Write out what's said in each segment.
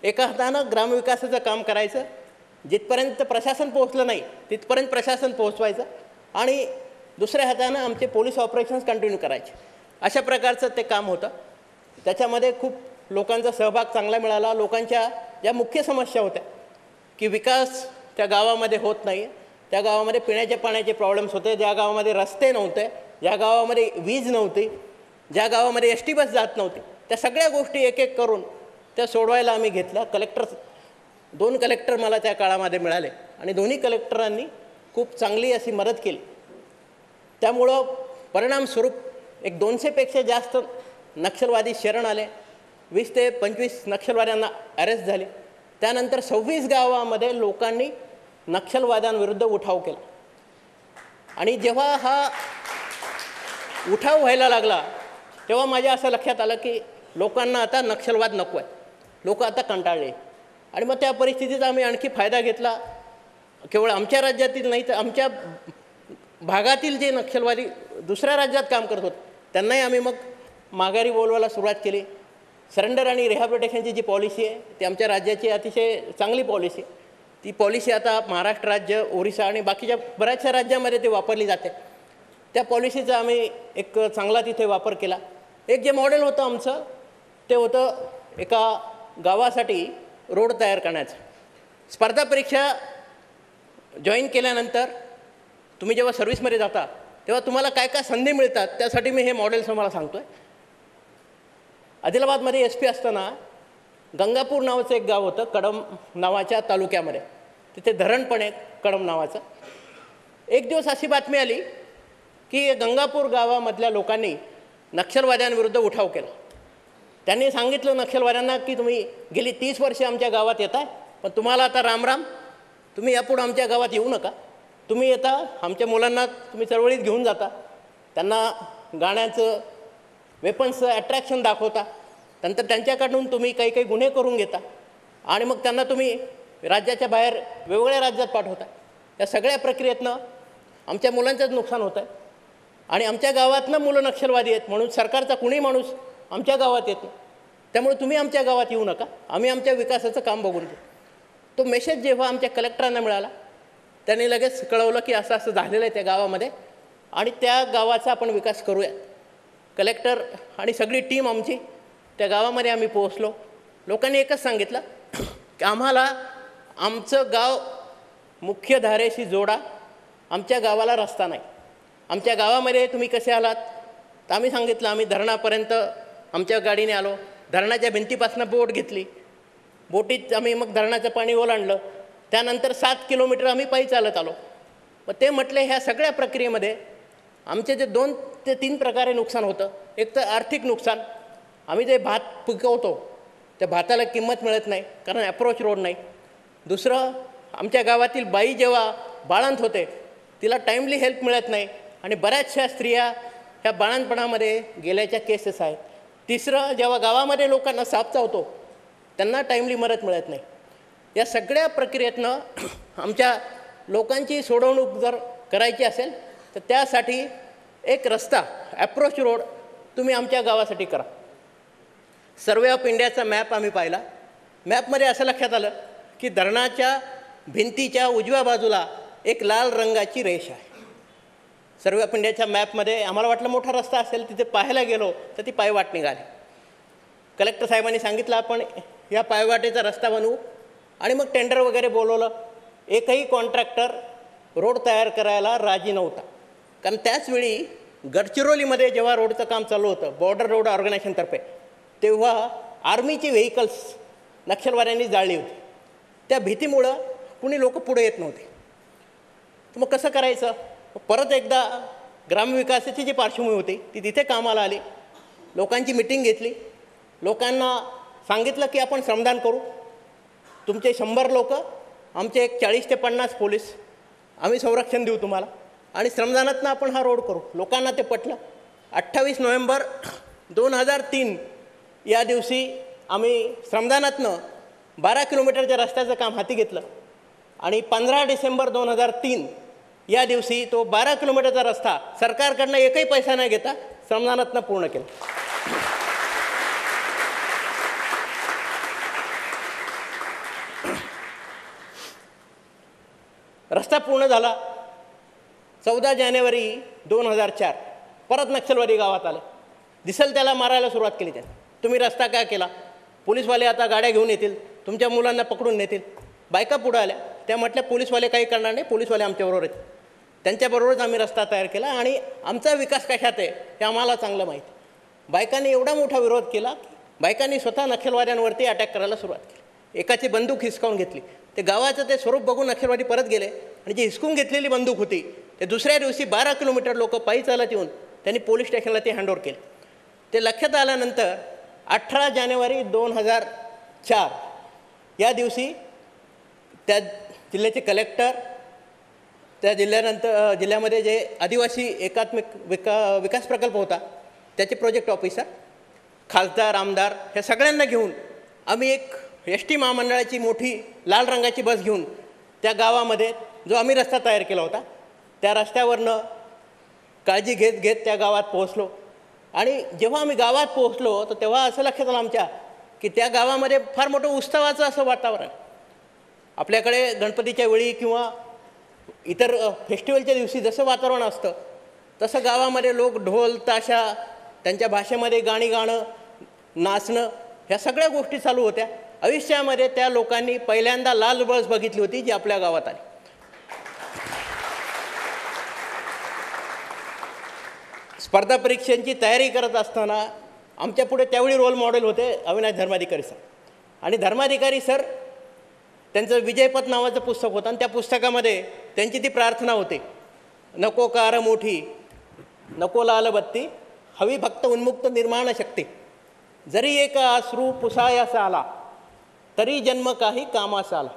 एका हातानं ग्रामविकासाचं काम करायचं, जिथपर्यंत प्रशासन पोहोचलं नाही तिथपर्यंत प्रशासन पोहोचवायचं, आणि दुसऱ्या हातानं आमचे पोलीस ऑपरेशन्स कंटिन्यू करायचे. अशा प्रकारचं ते काम होतं. त्याच्यामध्ये खूप लोकांचा सहभाग चांगला मिळाला. लोकांच्या ज्या मुख्य समस्या होत्या की विकास त्या गावामध्ये होत नाही, त्या गावामध्ये पिण्याच्या पाण्याचे प्रॉब्लेम्स होते, ज्या गावामध्ये रस्ते नव्हते, ज्या गावामध्ये वीज नव्हती, ज्या गावामध्ये एस टी बस जात नव्हती, त्या सगळ्या गोष्टी एक एक करून त्या सोडवायला आम्ही घेतल्या. 2 कलेक्टर मला त्या काळामध्ये मिळाले आणि दोन्ही कलेक्टरांनी खूप चांगली अशी मदत केली. त्यामुळं परिणामस्वरूप एक 200पेक्षा जास्त नक्षलवादी शरण आले. 20 ते 25 नक्षलवाद्यांना अरेस्ट झाले. त्यानंतर 26 गावामध्ये लोकांनी नक्षलवाद्यांविरुद्ध उठाव केला. आणि जेव्हा हा उठाव व्हायला लागला तेव्हा माझ्या असं लक्षात आलं की लोकांना आता नक्षलवाद नको आहे, लोक आता कंटाळले. आणि मग त्या परिस्थितीचा आम्ही आणखी फायदा घेतला. केवळ आमच्या राज्यातील नाही तर आमच्या भागातील जे नक्षलवादी दुसऱ्या राज्यात काम करत होते त्यांनाही आम्ही मग माघारी बोलवायला सुरुवात केली. सरेंडर आणि रिहॅबिलिटेशनची जी पॉलिसी आहे ती आमच्या राज्याची अतिशय चांगली पॉलिसी आहे. ती पॉलिसी आता महाराष्ट्र राज्य, ओरिसा आणि बाकीच्या बऱ्याचशा राज्यामध्ये ती वापरली जाते. त्या पॉलिसीचा आम्ही एक चांगला तिथे वापर केला. एक जे मॉडेल होतं आमचं ते होतं एका गावासाठी रोड तयार करण्याचं. स्पर्धा परीक्षा जॉईन केल्यानंतर तुम्ही जेव्हा सर्व्हिसमध्ये जाता तेव्हा तुम्हाला काय काय संधी मिळतात त्यासाठी मी हे मॉडेल तुम्हाला सांगतो आहे. आदिलाबादमध्ये एस पी असताना गंगापूर नावाचं एक गाव होतं कडम नावाच्या तालुक्यामध्ये. तिथे धरण पण आहे कडम नावाचं. एक दिवस अशी बातमी आली की गंगापूर गावामधल्या लोकांनी नक्षलवाद्यांविरुद्ध उठाव केला. त्यांनी सांगितलं नक्षलवाद्यांना की तुम्ही गेली 30 वर्षे आमच्या गावात येत आहे, पण तुम्हाला आता रामराम, तुम्ही यापुढं आमच्या गावात येऊ नका. तुम्ही येता आमच्या मुलांना तुम्ही चळवळीत घेऊन जाता, त्यांना गाण्याचं वेपन्सचं अट्रॅक्शन दाखवता, नंतर त्यांच्याकडून तुम्ही काही काही गुन्हे करून घेता आणि मग त्यांना तुम्ही राज्याच्या बाहेर वेगवेगळ्या राज्यात पाठवता. या सगळ्या प्रक्रियेतनं आमच्या मुलांचंच नुकसान होतं आहे. आणि आमच्या गावातनं मुलं नक्षलवादी आहेत म्हणून सरकारचा कुणी माणूस आमच्या गावात येतो. त्यामुळे तुम्ही आमच्या गावात येऊ नका, आम्ही आमच्या विकासाचं काम बघून घेऊ. तो मेसेज जेव्हा आमच्या कलेक्टरांना मिळाला त्यांनी लगेच कळवलं की असं असं झालेलं आहे त्या गावामध्ये आणि त्या गावाचा आपण विकास करूया. कलेक्टर आणि सगळी टीम आमची त्या गावामध्ये आम्ही पोहोचलो. लोकांनी एकच सांगितलं की आम्हाला आमचं गाव मुख्य धारेशी जोडा, आमच्या गावाला रस्ता नाही. आमच्या गावामध्ये तुम्ही कसे आलात तर आम्ही सांगितलं आम्ही धरणापर्यंत आमच्या गाडीने आलो. धरणाच्या भिंतीपासून बोट घेतली, बोटीत आम्ही मग धरणाचं पाणी ओलांडलं. त्यानंतर 7 किलोमीटर आम्ही पायी चालत आलो. मग ते म्हटले ह्या सगळ्या प्रक्रियेमध्ये आमचे जे 2 ते 3 प्रकारे नुकसान होतं. एक तर आर्थिक नुकसान, आम्ही जे भात पिकवतो त्या भाताला किंमत मिळत नाही कारण अप्रोच रोड नाही. दुसरं, आमच्या गावातील बाई जेव्हा बाळंत होते तिला टाईमली हेल्प मिळत नाही आणि बऱ्याचशा स्त्रिया ह्या बाळंतपणामध्ये गेल्याच्या केसेस आहेत. तिसरं, जेव्हा गावामध्ये लोकांना साप चावतो त्यांना टाईमली मदत मिळत नाही. या सगळ्या प्रक्रियेतनं आमच्या लोकांची सोडवणूक जर करायची असेल तर त्यासाठी एक रस्ता, ॲप्रोच रोड तुम्ही आमच्या गावासाठी करा. सर्वे ऑफ इंडियाचा मॅप आम्ही पाहिला. मॅपमध्ये असं लक्षात आलं की धरणाच्या भिंतीच्या उजव्या बाजूला एक लाल रंगाची रेष आहे. सर्वे ऑफ इंडियाच्या मॅपमध्ये आम्हाला वाटलं मोठा रस्ता असेल, तिथे पाहायला गेलो तर ती पायवाट निघाली. कलेक्टर साहेबांनी सांगितलं आपण या पायवाटेचा रस्ता बनवू आणि मग टेंडर वगैरे बोलवलं. एकही कॉन्ट्रॅक्टर रोड तयार करायला राजी नव्हता कारण त्याचवेळी गडचिरोलीमध्ये जेव्हा रोडचं काम चालू होतं बॉर्डर रोड ऑर्गनायझेशनतर्फे, तेव्हा आर्मीची व्हेकल्स नक्षलवाद्यांनी जाळली होती. त्या भीतीमुळं कुणी लोक पुढे येत नव्हते. तर मग कसं करायचं? परत एकदा ग्रामविकासाची जी पार्श्वभूमी होती ती तिथे कामाला आली. लोकांची मिटिंग घेतली. लोकांना सांगितलं की आपण श्रमदान करू. तुमचे 100 लोक, आमचे एक 40 ते 50 पोलीस, आम्ही संरक्षण देऊ तुम्हाला आणि श्रमदानातनं आपण हा रोड करू. लोकांना ते पटलं. 28 नोव्हेंबर 2003 या दिवशी आम्ही श्रमदानातनं 12 किलोमीटरच्या रस्त्याचं काम हाती घेतलं आणि 15 डिसेंबर 2003 या दिवशी तो 12 किलोमीटरचा रस्ता सरकारकडनं एकही पैसा न घेता श्रमदानातनं पूर्ण केला. रस्ता पूर्ण झाला 14 जानेवारी 2004. परत नक्षलवादी गावात आले. दिसेल त्याला मारायला सुरुवात केली. त्याने तुम्ही रस्ता काय केला, पोलीसवाले आता गाड्या घेऊन येतील, तुमच्या मुलांना पकडून नेतील. बायका पुढं आल्या, त्या म्हटल्या पोलीसवाले काही करणार नाही, पोलीसवाले आमच्याबरोबर आहेत. त्यांच्याबरोबरच आम्ही रस्ता तयार केला आणि आमचा विकास कशात आहे हे आम्हाला चांगलं माहिती. बायकांनी एवढा मोठा विरोध केला की बायकांनी स्वतः नक्षलवाद्यांवरती अटॅक करायला सुरुवात केली. एकाची बंदूक हिसकावून घेतली. ते गावाचं ते स्वरूप बघून नक्षलवादी परत गेले आणि जी हिसकून घेतलेली बंदूक होती ते दुसऱ्या दिवशी 12 किलोमीटर लोक पायी चालत येऊन त्यांनी पोलीस स्टेशनला ते हँडओव्हर केले. ते लक्षात आल्यानंतर 18 जानेवारी 2004 या दिवशी त्या जिल्ह्याचे कलेक्टर, त्या जिल्ह्यामध्ये जे आदिवासी एकात्मिक विकास प्रकल्प होता त्याचे प्रोजेक्ट ऑफिसर, खासदार, आमदार ह्या सगळ्यांना घेऊन आम्ही एक एस टी महामंडळाची मोठी लाल रंगाची बस घेऊन त्या गावामध्ये जो आम्ही रस्ता तयार केला होता त्या रस्त्यावरनं काळजी घेत घेत त्या गावात पोहोचलो. आणि जेव्हा आम्ही गावात पोहोचलो तर तेव्हा असं लक्षात आलं आमच्या की त्या गावामध्ये फार मोठं उत्सवाचं असं वातावरण. आपल्याकडे गणपतीच्या वेळी किंवा इतर फेस्टिवलच्या दिवशी जसं वातावरण असतं तसं गावामध्ये लोक ढोल ताशा, त्यांच्या भाषेमध्ये गाणी गाणं, नाचणं ह्या सगळ्या गोष्टी चालू होत्या. आयुष्यामध्ये त्या लोकांनी पहिल्यांदा लाल बस बघितली होती जी आपल्या गावात आली. स्पर्धा परीक्षांची तयारी करत असताना आमच्यापुढे त्यावेळी रोल मॉडेल होते अविनाश धर्माधिकारी सर. आणि धर्माधिकारी सर त्यांचं विजयपथ नावाचं पुस्तक होतं आणि त्या पुस्तकामध्ये त्यांची ती प्रार्थना होती, नको कार मोठी, नको लाल बत्ती, हवी फक्त उन्मुक्त निर्माण शक्ती. जरी एक अश्रू पुसायासा आला तरी जन्म काही कामाचा आला.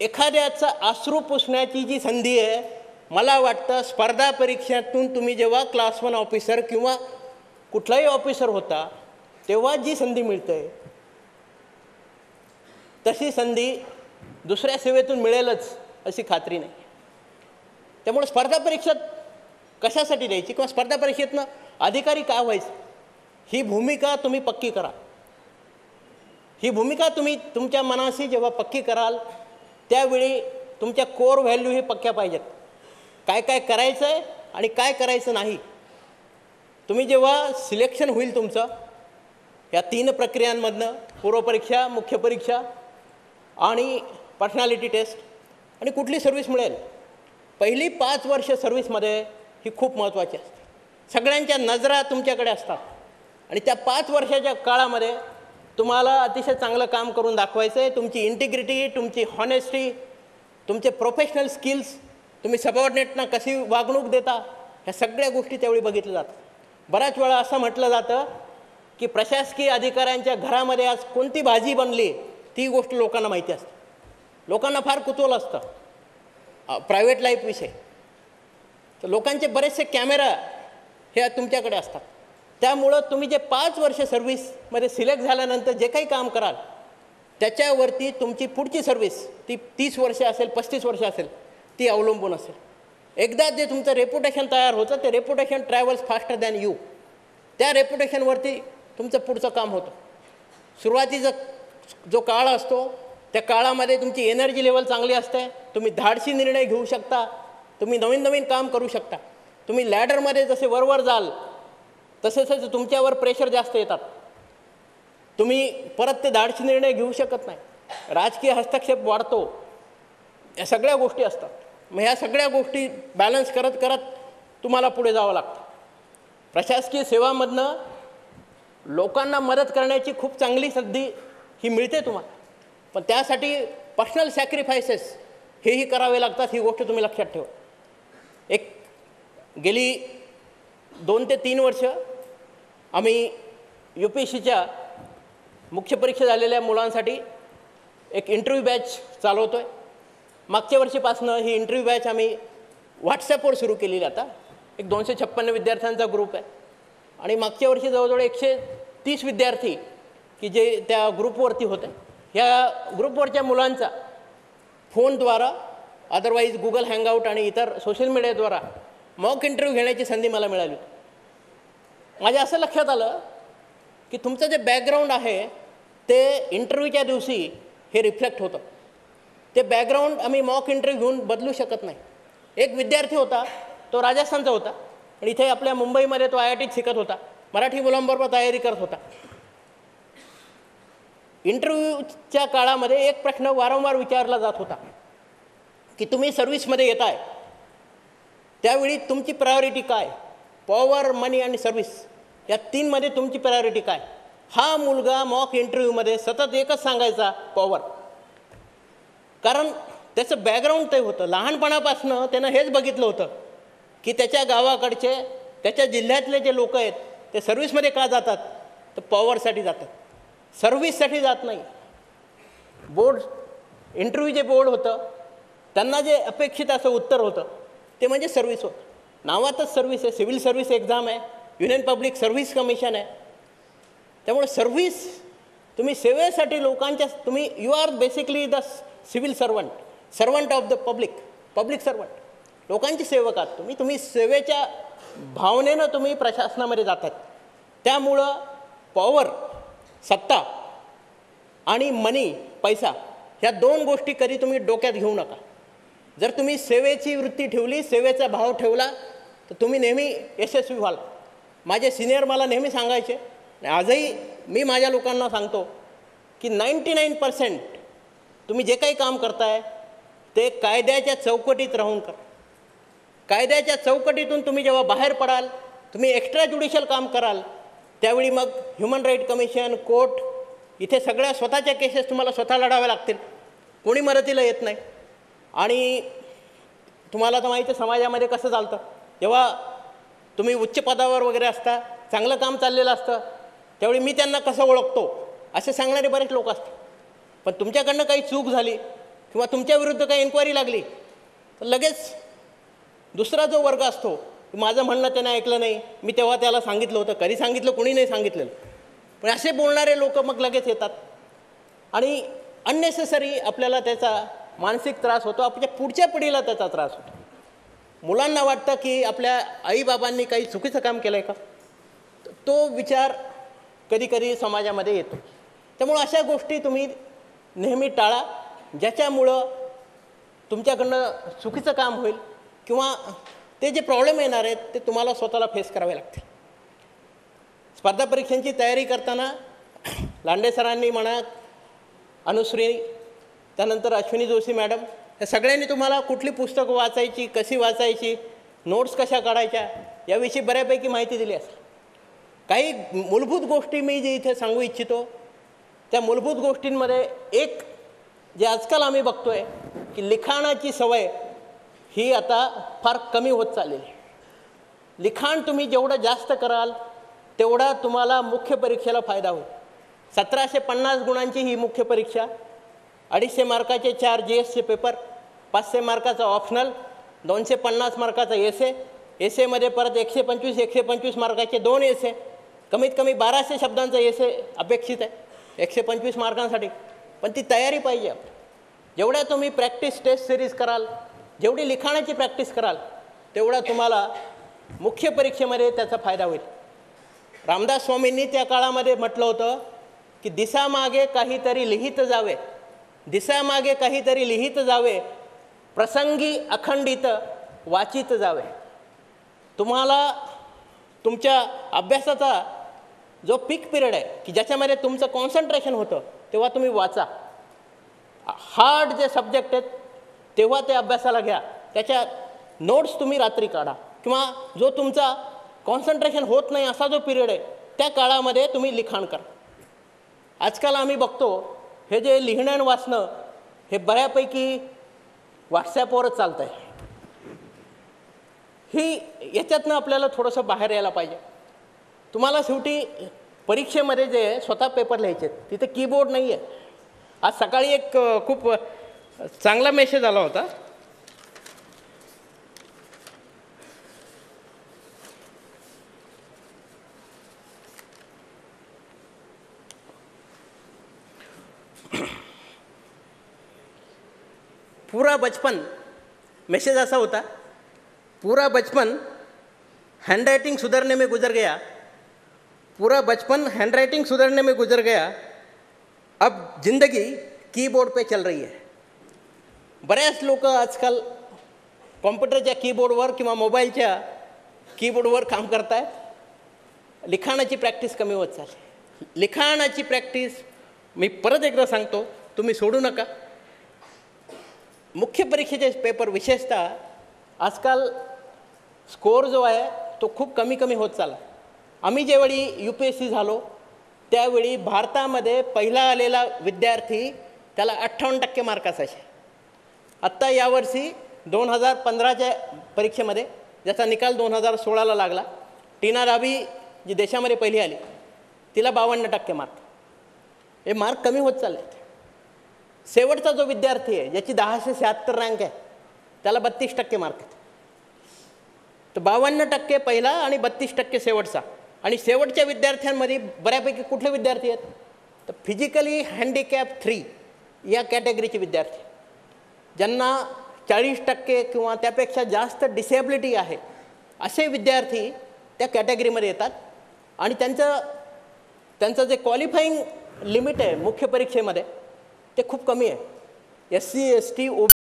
एखाद्याचा अश्रू पुसण्याची जी संधी आहे, मला वाटतं स्पर्धा परीक्षेतून तुम्ही जेव्हा क्लास 1 ऑफिसर किंवा कुठलाही ऑफिसर होता तेव्हा जी संधी मिळते तशी संधी दुसऱ्या सेवेतून मिळेलच अशी खात्री नाही. त्यामुळे स्पर्धा परीक्षेत कशासाठी द्यायची किंवा स्पर्धा परीक्षेतनं अधिकारी काय व्हायचं ही भूमिका तुम्ही पक्की करा. ही भूमिका तुम्ही तुमच्या मनाशी जेव्हा पक्की कराल त्यावेळी तुमच्या कोर व्हॅल्यू हे पक्क्या पाहिजेत. काय काय करायचं आहे आणि काय करायचं नाही. तुम्ही जेव्हा सिलेक्शन होईल तुमचं या 3 प्रक्रियांमधनं, पूर्वपरीक्षा, मुख्य परीक्षा आणि पर्सनॅलिटी टेस्ट, आणि कुठली सर्व्हिस मिळेल, पहिली 5 वर्ष सर्व्हिसमध्ये ही खूप महत्त्वाची असते. सगळ्यांच्या नजरा तुमच्याकडे असतात आणि त्या 5 वर्षाच्या काळामध्ये तुम्हाला अतिशय चांगलं काम करून दाखवायचं आहे. तुमची इंटिग्रिटी, तुमची हॉनेस्टी, तुमचे प्रोफेशनल स्किल्स, तुम्ही सबऑर्डिनेटना कशी वागणूक देता, ह्या सगळ्या गोष्टी त्यावेळी बघितल्या जातात. बऱ्याच वेळा असं म्हटलं जातं की प्रशासकीय अधिकाऱ्यांच्या घरामध्ये आज कोणती भाजी बनली ती गोष्ट लोकांना माहिती असते. लोकांना फार कुतूहल असतं प्रायव्हेट लाईफविषयी. तर लोकांचे बरेचसे कॅमेरा हे तुमच्याकडे असतात. त्यामुळं तुम्ही जे 5 वर्ष सर्व्हिसमध्ये सिलेक्ट झाल्यानंतर जे काही काम कराल त्याच्यावरती तुमची पुढची सर्व्हिस ती 30 वर्ष असेल, 35 वर्ष असेल, ती अवलंबून असेल. एकदा जे तुमचं रेप्युटेशन तयार होतं ते reputation travels faster than you. त्या रेप्युटेशनवरती तुमचं पुढचं काम होतं. सुरुवातीचा जो काळ असतो त्या काळामध्ये तुमची एनर्जी लेवल चांगली असते, तुम्ही धाडसी निर्णय घेऊ शकता, तुम्ही नवीन नवीन काम करू शकता. तुम्ही लॅडरमध्ये जसे वरवर जाल तसे तुमच्यावर प्रेशर जास्त येतात, तुम्ही परत ते धाडसी निर्णय घेऊ शकत नाही, राजकीय हस्तक्षेप वाढतो, या सगळ्या गोष्टी असतात. मग ह्या सगळ्या गोष्टी बॅलन्स करत करत तुम्हाला पुढे जावं लागतं. प्रशासकीय सेवामधनं लोकांना मदत करण्याची खूप चांगली संधी ही मिळते तुम्हाला, पण त्यासाठी पर्सनल सॅक्रिफायसेस हेही करावे लागतात. ही गोष्ट तुम्ही लक्षात ठेवा. एक गेली 2 ते 3 वर्ष आम्ही UPSCच्या मुख्य परीक्षा झालेल्या मुलांसाठी एक इंटरव्ह्यू बॅच चालवतो आहे. मागच्या वर्षीपासनं ही इंटरव्ह्यू बॅच आम्ही व्हॉट्सॲपवर सुरू केलेली. आता एक 256 विद्यार्थ्यांचा ग्रुप आहे आणि मागच्या वर्षी जवळजवळ 130 विद्यार्थी की जे त्या ग्रुपवरती होते. ह्या ग्रुपवरच्या मुलांचा फोनद्वारा, अदरवाईज गुगल हँगआउट आणि इतर सोशल मीडियाद्वारा मॉक इंटरव्ह्यू घेण्याची संधी मला मिळाली. माझ्या असं लक्षात आलं की तुमचं जे बॅकग्राऊंड आहे ते इंटरव्ह्यूच्या दिवशी हे रिफ्लेक्ट होतं. ते बॅकग्राऊंड आम्ही मॉक इंटरव्ह्यू घेऊन बदलू शकत नाही. एक विद्यार्थी होता, तो राजस्थानचा होता आणि इथे आपल्या मुंबईमध्ये तो IITत शिकत होता, मराठी मुलांबरोबर तयारी करत होता. इंटरव्ह्यूच्या काळामध्ये एक प्रश्न वारंवार विचारला जात होता की तुम्ही सर्व्हिसमध्ये येत आहे, त्यावेळी तुमची प्रायोरिटी काय? पॉवर, मनी आणि सर्व्हिस या तीनमध्ये तुमची प्रायोरिटी काय? हा मुलगा मॉक इंटरव्ह्यूमध्ये सतत एकच सांगायचा, पॉवर. कारण त्याचं बॅकग्राऊंड ते होतं. लहानपणापासून त्यानं हेच बघितलं होतं की त्याच्या गावाकडचे, त्याच्या जिल्ह्यातले जे लोक आहेत ते सर्व्हिसमध्ये का जातात? तर पॉवरसाठी जातात, सर्व्हिससाठी जात नाही. बोर्ड इंटरव्ह्यू जे बोर्ड होतं त्यांना जे अपेक्षित असं उत्तर होतं ते म्हणजे सर्व्हिस होतं. नावातच सर्व्हिस आहे, सिव्हिल सर्व्हिस एक्झाम आहे, युनियन पब्लिक सर्व्हिस कमिशन आहे. त्यामुळे सर्व्हिस, तुम्ही सेवेसाठी लोकांच्या, तुम्ही you are basically the civil servant, servant of the public servant, लोकांचे सेवक आहात तुम्ही. तुम्ही सेवेच्या भावनेनं तुम्ही प्रशासनामध्ये जातात. त्यामुळं पॉवर, सत्ता आणि मनी, पैसा, ह्या दोन गोष्टी कधी तुम्ही डोक्यात घेऊ नका. जर तुम्ही सेवेची वृत्ती ठेवली, सेवेचा भाव ठेवला, तर तुम्ही नेहमी यशस्वी व्हाल. माझे सिनियर मला नेहमी सांगायचे, आणि आजही मी माझ्या लोकांना सांगतो की 99% तुम्ही जे काही काम करताय ते कायद्याच्या चौकटीत राहून करा. कायद्याच्या चौकटीतून तुम्ही जेव्हा बाहेर पडाल, तुम्ही एक्स्ट्रा ज्युडिशियल काम कराल, त्यावेळी मग ह्युमन राईट कमिशन, कोर्ट, इथे सगळ्या स्वतःच्या केसेस तुम्हाला स्वतः लढाव्या लागतील, कोणी मदतीला येत नाही. आणि तुम्हाला तर माहिती आहे समाजामध्ये कसं चालतं, जेव्हा तुम्ही उच्च पदावर वगैरे असता, चांगलं काम चाललेलं असतं, त्यावेळी मी त्यांना कसं ओळखतो असे सांगणारे बरेच लोक असतात. पण तुमच्याकडनं काही चूक झाली किंवा तुमच्या विरुद्ध काही इन्क्वायरी लागली तर लगेच दुसरा जो वर्ग असतो, माझं म्हणणं त्याने ऐकलं नाही, मी तेव्हा त्याला सांगितलं होतं, कधी सांगितलं, कोणी नाही सांगितलेलं. पण असे बोलणारे लोक मग लगेच येतात आणि अननेसेसरी आपल्याला त्याचा मानसिक त्रास होतो, आपल्या पुढच्या पिढीला त्याचा त्रास होतो. मुलांना वाटतं की आपल्या आईबाबांनी काही चुकीचं काम केलं आहे का, तो विचार कधी कधी समाजामध्ये येतो. त्यामुळं अशा गोष्टी तुम्ही नेहमी टाळा, ज्याच्यामुळं तुमच्याकडनं चुकीचं काम होईल किंवा ते जे प्रॉब्लेम येणार आहेत ते तुम्हाला स्वतःला फेस करावे लागतील. स्पर्धा परीक्षांची तयारी करताना लांडे सरांनी म्हणा, अनुश्री, त्यानंतर अश्विनी जोशी मॅडम, या सगळ्यांनी तुम्हाला कुठली पुस्तकं वाचायची, कशी वाचायची, नोट्स कशा काढायच्या याविषयी बऱ्यापैकी माहिती दिली असेल. काही मूलभूत गोष्टी मी जे इथे सांगू इच्छितो, त्या मूलभूत गोष्टींमध्ये एक जे आजकाल आम्ही बघतो आहे की लिखाणाची सवय ही आता फार कमी होत चाललेली आहे. लिखाण तुम्ही जेवढं जास्त कराल तेवढा तुम्हाला मुख्य परीक्षेला फायदा होईल. 1750 गुणांची ही मुख्य परीक्षा, 250 मार्काचे 4 GSचे पेपर, 500 मार्काचा ऑप्शनल, 250 मार्काचा एसे, एसेमध्ये परत 125 मार्काचे 2 एसे, कमीत कमी 1200 शब्दांचा एसे अपेक्षित आहे 125 मार्कांसाठी. पण ती तयारी पाहिजे. जेवढ्या तुम्ही प्रॅक्टिस टेस्ट सिरीज कराल, जेवढी लिखाणाची प्रॅक्टिस कराल, तेवढा तुम्हाला मुख्य परीक्षेमध्ये त्याचा फायदा होईल. रामदास स्वामींनी त्या काळामध्ये म्हटलं होतं की दिसामागे काहीतरी लिहित जावे, दिसामागे काहीतरी लिहित जावे, प्रसंगी अखंडित वाचित जावे. तुम्हाला तुमच्या अभ्यासाचा जो पीक पिरियड आहे की ज्याच्यामध्ये तुमचं कॉन्सन्ट्रेशन होतं तेव्हा तुम्ही वाचा. हार्ड जे सब्जेक्ट आहेत तेव्हा ते अभ्यासाला घ्या, त्याच्या नोट्स तुम्ही रात्री काढा, किंवा जो तुमचा कॉन्सन्ट्रेशन होत नाही असा जो पिरियड आहे त्या काळामध्ये तुम्ही लिखाण करा. आजकाल आम्ही बघतो हे जे लिहिणं आणि वाचणं हे बऱ्यापैकी व्हॉट्सॲपवरच चालतं आहे. याच्यातनं आपल्याला थोडंसं बाहेर यायला पाहिजे. तुम्हाला शेवटी परीक्षेमध्ये जे स्वतः पेपर लिहायचे तिथे कीबोर्ड नाही आहे. आज सकाळी एक खूप चांगला मेसेज आला होता. पूरा बचपन, मैसेज ऐसा होता, पूरा बचपन हैंडराइटिंग सुधरने में गुजर गया, पूरा बचपन हैंडराइटिंग सुधरने में गुजर गया, अब जिंदगी कीबोर्ड पे चल रही है. बऱ्याच लोक आजकाल कॉम्प्युटरच्या कीबोर्डवर किंवा मोबाईलच्या कीबोर्डवर काम करत आहेत. लिखाणाची प्रॅक्टिस कमी होत चालली. लिखाणाची प्रॅक्टिस मी परत एकदा सांगतो, तुम्ही सोडू नका. मुख्य परीक्षेचे पेपर विशेषतः आजकाल स्कोअर जो आहे तो खूप कमी कमी होत चालला. आम्ही ज्यावेळी UPSC झालो त्यावेळी भारतामध्ये पहिला आलेला विद्यार्थी त्याला 58% मार्क असायचे. आत्ता यावर्षी 2015च्या परीक्षेमध्ये, ज्याचा निकाल 2016ला लागला, टीना रावी जी देशामध्ये पहिली आली तिला 52% मार्क. हे मार्क कमी होत चालले आहेत. शेवटचा जो विद्यार्थी आहे ज्याची 1076 रँक आहे त्याला 32% मार्क आहेत. तर 52% पहिला आणि 32% शेवटचा. आणि शेवटच्या विद्यार्थ्यांमध्ये बऱ्यापैकी कुठले विद्यार्थी आहेत तर फिजिकली हँडिकॅप 3 या कॅटेगरीचे विद्यार्थी, ज्यांना 40% किंवा त्यापेक्षा जास्त डिसेबिलिटी आहे, असे विद्यार्थी त्या कॅटेगरीमध्ये येतात. आणि त्यांचं जे क्वालिफाईंग लिमिट आहे मुख्य परीक्षेमध्ये ते खूप कमी आहे. SC ST